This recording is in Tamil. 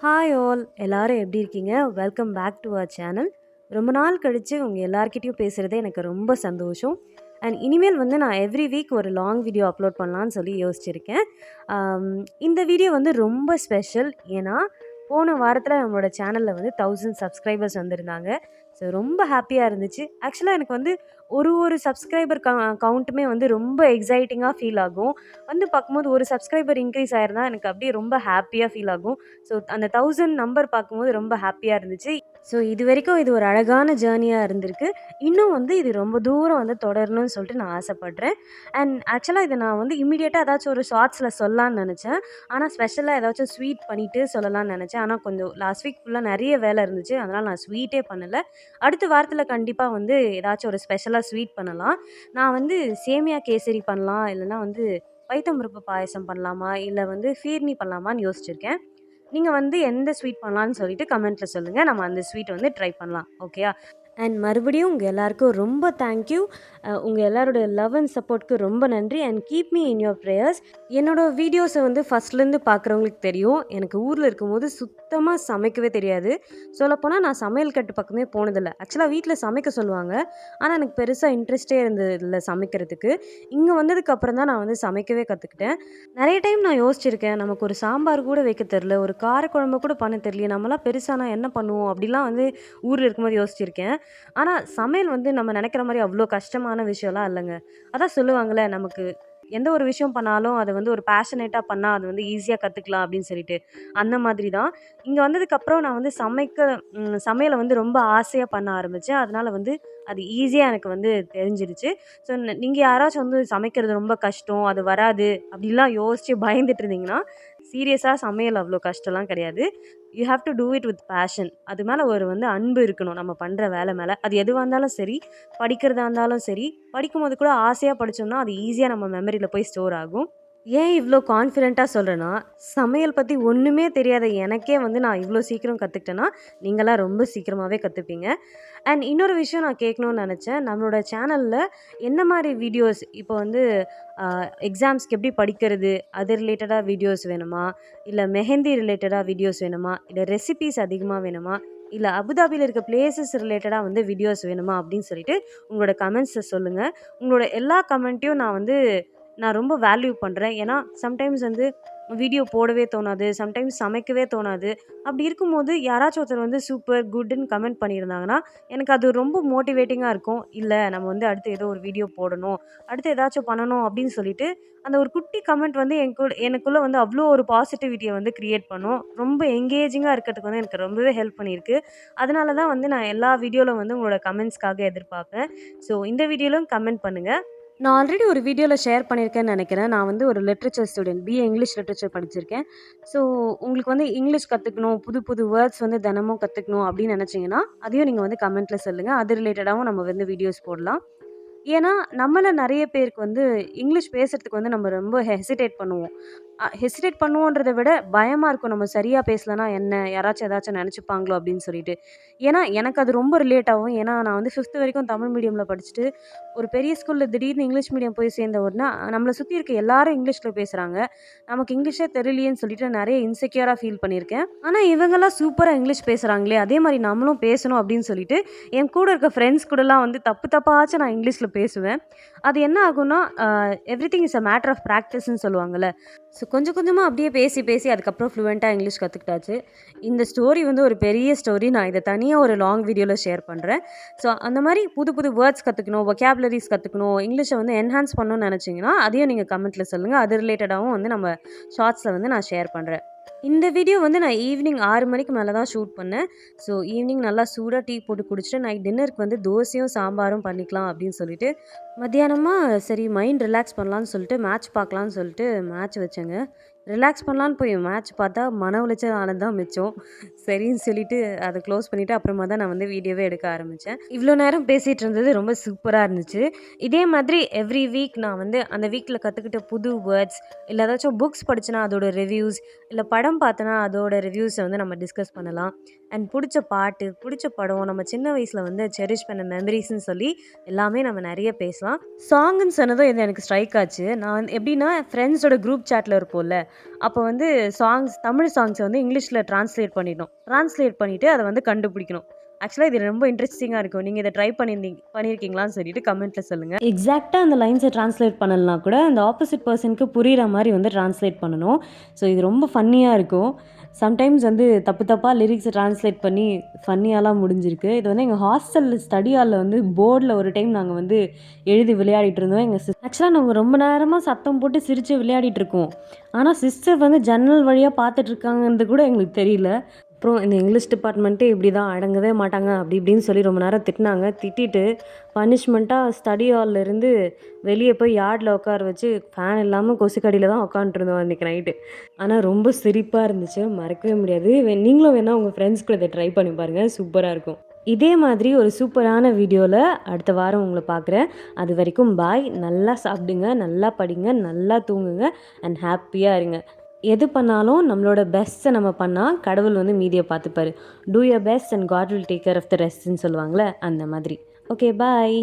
ஹாய் ஆல் எல்லாரும் எப்படி இருக்கீங்க? Welcome back to our channel. ரொம்ப நாள் கழித்து உங்கள் எல்லார்கிட்டயும் பேசுகிறதே எனக்கு ரொம்ப சந்தோஷம். அண்ட் இனிமேல் வந்து நான் எவ்ரி வீக் ஒரு லாங் வீடியோ அப்லோட் பண்ணலான்னு சொல்லி யோசிச்சிருக்கேன். ஆம், இந்த வீடியோ வந்து ரொம்ப ஸ்பெஷல். ஏன்னா போன வாரத்தில் நம்மளோட சேனலில் வந்து 1000 சப்ஸ்கிரைபர்ஸ் வந்திருந்தாங்க. ஸோ ரொம்ப ஹாப்பியாக இருந்துச்சு. ஆக்சுவலாக எனக்கு வந்து ஒரு சப்ஸ்கிரைபர் கவுண்ட்டுமே வந்து ரொம்ப எக்ஸைட்டிங்காக ஃபீல் ஆகும். வந்து பார்க்கும்போது ஒரு சப்ஸ்கிரைபர் இன்க்ரீஸ் ஆயிருந்தா எனக்கு அப்படியே ரொம்ப ஹாப்பியாக ஃபீல் ஆகும். ஸோ அந்த 1000 நம்பர் பார்க்கும்போது ரொம்ப ஹாப்பியாக இருந்துச்சு. ஸோ இதுவரைக்கும் இது ஒரு அழகான ஜேர்னியாக இருந்திருக்கு. இன்னும் வந்து இது ரொம்ப தூரம் வந்து தொடரணும்னு சொல்லிட்டு நான் ஆசைப்படுறேன். அண்ட் ஆக்சுவலாக இதை நான் வந்து இம்மீடியட்டாக ஏதாச்சும் ஒரு ஷார்ட்ஸில் சொல்லலான்னு நினச்சேன். ஆனால் ஸ்பெஷலாக ஏதாச்சும் ஸ்வீட் பண்ணிவிட்டு சொல்லலாம்னு நினச்சேன். ஆனால் கொஞ்சம் லாஸ்ட் வீக் ஃபுல்லாக நிறைய வேலை இருந்துச்சு. அதனால் நான் ஸ்வீட்டே பண்ணலை. அடுத்த வாரத்தில் கண்டிப்பாக வந்து ஏதாச்சும் ஒரு ஸ்பெஷலாக ஸ்வீட் பண்ணலாம். நான் வந்து சேமியா கேசரி பண்ணலாம், இல்லைன்னா வந்து பைத்தம்பருப்பு பாயசம் பண்ணலாமா, இல்லை வந்து ஃபீர்னி பண்ணலாமான்னு யோசிச்சிருக்கேன். நீங்கள் வந்து எந்த ஸ்வீட் பண்ணலான்னு சொல்லிட்டு கமெண்ட்டில் சொல்லுங்கள். நம்ம அந்த ஸ்வீட் வந்து ட்ரை பண்ணலாம். ஓகேயா? அண்ட் மறுபடியும் உங்கள் எல்லாருக்கும் ரொம்ப தேங்க்யூ. உங்கள் எல்லாரோட லவ் அண்ட் சப்போர்ட்க்கு ரொம்ப நன்றி. And keep me in your prayers. என்னோடய வீடியோஸை வந்து ஃபஸ்ட்லேருந்து பார்க்குறவங்களுக்கு தெரியும், எனக்கு ஊரில் இருக்கும்போது சுத்தமாக சமைக்கவே தெரியாது. சொல்லப்போனால் நான் சமையல் கட்டு பக்கமே போனதில்லை. ஆக்சுவலாக வீட்டில் சமைக்க சொல்லுவாங்க, ஆனால் எனக்கு பெருசாக இன்ட்ரெஸ்ட்டே இருந்ததில்லை சமைக்கிறதுக்கு. இங்கே வந்ததுக்கப்புறம் தான் நான் வந்து சமைக்கவே கற்றுக்கிட்டேன். நிறைய டைம் நான் யோசிச்சிருக்கேன், நமக்கு ஒரு சாம்பார் கூட வைக்க தெரில, ஒரு காரக்குழம்பு கூட பண்ண தெரியல, நம்மளாம் பெருசானா என்ன பண்ணுவோம் அப்படிலாம் வந்து ஊரில் இருக்கும்போது யோசிச்சிருக்கேன். ஆனால் சமையல் வந்து நம்ம நினைக்கிற மாதிரி அவ்வளோ கஷ்டமான விஷயம்லாம் இல்லைங்க. அதான் சொல்லுவாங்கள்ல, நமக்கு எந்த ஒரு விஷயம் பண்ணாலும் அதை வந்து ஒரு பேஷனேட்டாக பண்ணால் அது வந்து ஈஸியாக கற்றுக்கலாம் அப்படின்னு சொல்லிட்டு. அந்த மாதிரி தான் இங்கே வந்ததுக்கப்புறம் நான் வந்து சமையலை வந்து ரொம்ப ஆசையாக பண்ண ஆரம்பித்தேன். அதனால் வந்து அது ஈஸியாக எனக்கு வந்து தெரிஞ்சிருச்சு. ஸோ நீங்கள் யாராச்சும் வந்து சமைக்கிறது ரொம்ப கஷ்டம், அது வராது அப்படிலாம் யோசித்து பயந்துட்டு இருந்தீங்கன்னா, சீரியஸாக சமையல் அவ்வளோ கஷ்டம்லாம் கிடையாது. You have to do it with fashion. அது மேலே ஒரு வந்து அன்பு இருக்கணும் நம்ம பண்ணுற வேலை மேலே. அது எதுவாக இருந்தாலும் சரி, படிக்கிறதா இருந்தாலும் சரி, படிக்கும்போது கூட ஆசையாக படித்தோம்னா அது ஈஸியாக நம்ம மெமரியில் போய் ஸ்டோர் ஆகும். ஏன் இவ்வளோ கான்ஃபிடென்ட்டாக சொல்கிறேன்னா, சமையல் பற்றி ஒன்றுமே தெரியாத எனக்கே வந்து நான் இவ்வளோ சீக்கிரம் கற்றுக்கிட்டேன்னா, நீங்களாம் ரொம்ப சீக்கிரமாகவே கற்றுப்பீங்க. அண்ட் இன்னொரு விஷயம் நான் கேட்கணும்னு நினச்சேன். நம்மளோட சேனலில் என்ன மாதிரி வீடியோஸ் இப்போ வந்து எக்ஸாம்ஸ்க்கு எப்படி படிக்கிறது, அது ரிலேட்டடாக வீடியோஸ் வேணுமா, இல்லை மெஹந்தி ரிலேட்டடாக வீடியோஸ் வேணுமா, இல்லை ரெசிபீஸ் அதிகமாக வேணுமா, இல்லை அபுதாபியில் இருக்க பிளேசஸ் ரிலேட்டடாக வந்து வீடியோஸ் வேணுமா அப்படின்னு சொல்லிட்டு உங்களோட கமெண்ட்ஸை சொல்லுங்கள். உங்களோட எல்லா கமெண்ட்டையும் நான் ரொம்ப வேல்யூ பண்ணுறேன். ஏன்னா சம்டைம்ஸ் வந்து வீடியோ போடவே தோணாது, சம்டைம்ஸ் சமைக்கவே தோணாது. அப்படி இருக்கும்போது யாராச்சும் ஒருத்தர் வந்து சூப்பர் குட்டுன்னு கமெண்ட் பண்ணியிருந்தாங்கன்னா எனக்கு அது ரொம்ப மோட்டிவேட்டிங்காக இருக்கும். இல்லை நம்ம வந்து அடுத்து ஏதோ ஒரு வீடியோ போடணும், அடுத்து ஏதாச்சும் பண்ணணும் அப்படின்னு சொல்லிட்டு அந்த ஒரு குட்டி கமெண்ட் வந்து எனக்குள்ளே வந்து அவ்வளோ ஒரு பாசிட்டிவிட்டியை வந்து க்ரியேட் பண்ணும். ரொம்ப எங்கேஜிங்காக இருக்கிறதுக்கு வந்து எனக்கு ரொம்பவே ஹெல்ப் பண்ணியிருக்கு. அதனால தான் வந்து நான் எல்லா வீடியோவில் வந்து உங்களோட கமெண்ட்ஸ்க்காக எதிர்பார்ப்பேன். ஸோ இந்த வீடியோவிலும் கமெண்ட் பண்ணுங்கள். நான் ஆல்ரெடி ஒரு வீடியோவில் ஷேர் பண்ணியிருக்கேன்னு நினைக்கிறேன். நான் வந்து ஒரு literature student, BA English literature படிச்சிருக்கேன். ஸோ உங்களுக்கு வந்து இங்கிலீஷ் கற்றுக்கணும், புது புது வேர்ட்ஸ் வந்து தினமும் கற்றுக்கணும் அப்படின்னு நினச்சிங்கன்னா அதையும் நீங்கள் வந்து கமெண்ட்டில் சொல்லுங்கள். அது ரிலேட்டடாகவும் நம்ம வந்து வீடியோஸ் போடலாம். ஏன்னா நம்மள நிறைய பேருக்கு வந்து இங்கிலீஷ் பேசுறதுக்கு வந்து நம்ம ரொம்ப ஹெசிடேட் பண்ணுவோம். ஹெசிடேட் பண்ணுவோன்றத விட பயமாக இருக்கும், நம்ம சரியாக பேசலனா என்ன, யாராச்சும் ஏதாச்சும் நினச்சிப்பாங்களோ அப்படின்னு சொல்லிட்டு. ஏன்னா எனக்கு அது ரொம்ப ரிலேட் ஆகும். ஏன்னா நான் வந்து 5th வரைக்கும் தமிழ் மீடியமில் படிச்சுட்டு ஒரு பெரிய ஸ்கூலில் திடீர்னு இங்கிலீஷ் மீடியம் போய் சேர்ந்த உடனே நம்மளை சுற்றி இருக்க எல்லாரும் இங்கிலீஷில் பேசுகிறாங்க, நமக்கு இங்கிலீஷே தெரியலையேன்னு சொல்லிட்டு நிறைய இன்செக்யூராக ஃபீல் பண்ணியிருக்கேன். ஆனால் இவங்கெல்லாம் சூப்பராக இங்கிலீஷ் பேசுகிறாங்களே, அதே மாதிரி நம்மளும் பேசணும் அப்படின்னு சொல்லிட்டு என் கூட இருக்க ஃப்ரெண்ட்ஸ் கூடலாம் வந்து தப்பாச்சும் நான் இங்கிலீஷில் பேசுவேன். அது என்ன ஆகும்னா, everything is a matter of ப்ராக்டிஸ்ன்னு சொல்லுவாங்கள்ல. ஸோ கொஞ்சம் கொஞ்சமாக அப்படியே பேசி பேசி அதுக்கப்புறம் ஃப்ளூவெண்ட்டாக இங்கிலீஷ் கற்றுக்கிட்டாச்சு. இந்த ஸ்டோரி வந்து ஒரு பெரிய ஸ்டோரி. நான் இதை தனியாக ஒரு லாங் வீடியோவில் ஷேர் பண்ணுறேன். ஸோ அந்த மாதிரி புது புது வேர்ட்ஸ் கற்றுக்கணும், வொக்காபுலரிஸ் கற்றுக்கணும், இங்கிலீஷை வந்து என்ஹான்ஸ் பண்ணணும்னு நினச்சிங்கன்னா அதையும் நீங்கள் கமெண்ட்டில் சொல்லுங்கள். அது ரிலேட்டடாகவும் வந்து நம்ம ஷார்ட்ஸில் வந்து நான் ஷேர் பண்ணுறேன். இந்த வீடியோ வந்து நான் ஈவினிங் 6 மணிக்கு மேலே தான் ஷூட் பண்ணேன். ஸோ ஈவினிங் நல்லா சூடாக டீ போட்டு குடிச்சிட்டு நைட் டின்னருக்கு வந்து தோசையும் சாம்பாரும் பண்ணிக்கலாம் அப்படின்னு சொல்லிட்டு, மத்தியானமாக சரி மைண்ட் ரிலாக்ஸ் பண்ணலான்னு சொல்லிட்டு மேட்ச் பார்க்கலான்னு சொல்லிட்டு மேட்ச் வச்சேங்க. ரிலாக்ஸ் பண்ணலான்னு போய் மேட்ச் பார்த்தா மன உளைச்சல் ஆனது தான் மிச்சம். சரின்னு சொல்லிட்டு அதை க்ளோஸ் பண்ணிவிட்டு அப்புறமா தான் நான் வந்து வீடியோவே எடுக்க ஆரம்பித்தேன். இவ்வளோ நேரம் பேசிகிட்டு இருந்தது ரொம்ப சூப்பராக இருந்துச்சு. இதே மாதிரி எவ்ரி வீக் நான் வந்து அந்த வீக்கில் கற்றுக்கிட்ட புது வேர்ட்ஸ், இல்லை ஏதாச்சும் புக்ஸ் படிச்சேன்னா அதோட ரிவ்யூஸ், இல்லை படம் பார்த்தேன்னா அதோட ரிவ்யூஸை வந்து நம்ம டிஸ்கஸ் பண்ணலாம். அண்ட் பிடிச்ச பாட்டு, பிடிச்ச படம், நம்ம சின்ன வயசில் வந்து செரிஷ் பண்ண மெமரிஸ்ன்னு சொல்லி எல்லாமே நம்ம நிறைய பேசலாம். சாங்குன்னு சொன்னதும் இது எனக்கு ஸ்ட்ரைக் ஆச்சு. நான் வந்து எப்படின்னா ஃப்ரெண்ட்ஸோட குரூப் சேட்டில் இருப்போம்ல, அப்போ வந்து தமிழ் சாங்ஸை வந்து இங்கிலீஷில் ட்ரான்ஸ்லேட் பண்ணிவிட்டு அதை வந்து கண்டுபிடிக்கணும். ஆக்சுவலாக இது ரொம்ப இன்ட்ரெஸ்டிங்காக இருக்கும். நீங்கள் இதை ட்ரை பண்ணியிருக்கீங்களான்னு சொல்லிட்டு கமெண்ட்டில் சொல்லுங்கள். எக்ஸாக்டாக அந்த லைன்ஸை ட்ரான்ஸ்லேட் பண்ணலனா கூட அந்த ஆப்போசிட் பர்சனுக்கு புரிகிற மாதிரி வந்து ட்ரான்ஸ்லேட் பண்ணணும். ஸோ இது ரொம்ப ஃபன்னியாக இருக்கும். சம்டைம்ஸ் வந்து தப்பாக லிரிக்ஸை ட்ரான்ஸ்லேட் பண்ணி ஃபன்னியாலாம் முடிஞ்சிருக்கு. இது வந்து எங்கள் ஹாஸ்டலில் ஸ்டடி ஹாலில் வந்து போர்டில் ஒரு டைம் நாங்கள் வந்து எழுதி விளையாடிட்டு இருந்தோம். ஆக்சுவலாக நாங்கள் ரொம்ப நேரமாக சத்தம் போட்டு சிரித்து விளையாடிட்டு இருக்கோம். ஆனால் சிஸ்டர் வந்து ஜன்னல் வழியாக பார்த்துட்ருக்காங்கன்றது கூட எங்களுக்கு தெரியல. அப்புறம் இந்த இங்கிலீஷ் டிபார்ட்மெண்ட்டே இப்படி தான், அடங்கவே மாட்டாங்க அப்படி இப்படின்னு சொல்லி ரொம்ப நேரம் திட்டிட்டு பனிஷ்மெண்ட்டாக ஸ்டடி ஹால்லேருந்து வெளியே போய் யார்டில் உட்கார வச்சு ஃபேன் இல்லாமல் கொசுக்கடியில் தான் உட்காந்துருந்தோம் அன்றைக்கி நைட்டு. ஆனால் ரொம்ப சிரிப்பாக இருந்துச்சு, மறக்கவே முடியாது. நீங்களும் வேணால் உங்கள் ஃப்ரெண்ட்ஸ் கூட இதை ட்ரை பண்ணி பாருங்கள், சூப்பராக இருக்கும். இதே மாதிரி ஒரு சூப்பரான வீடியோவில் அடுத்த வாரம் உங்களை பார்க்குறேன். அது வரைக்கும் பாய். நல்லா சாப்பிடுங்க, நல்லா படிங்க, நல்லா தூங்குங்க அண்ட் ஹாப்பியாக இருங்க. எது பண்ணாலும் நம்மளோட பெஸ்ட்டை நம்ம பண்ணால் கடவுள் வந்து மீதியை பார்த்துப்பாரு. Do your best and God will take care of the ரெஸ்ட்ன்னு சொல்லுவாங்களே, அந்த மாதிரி. ஓகே, பாய்.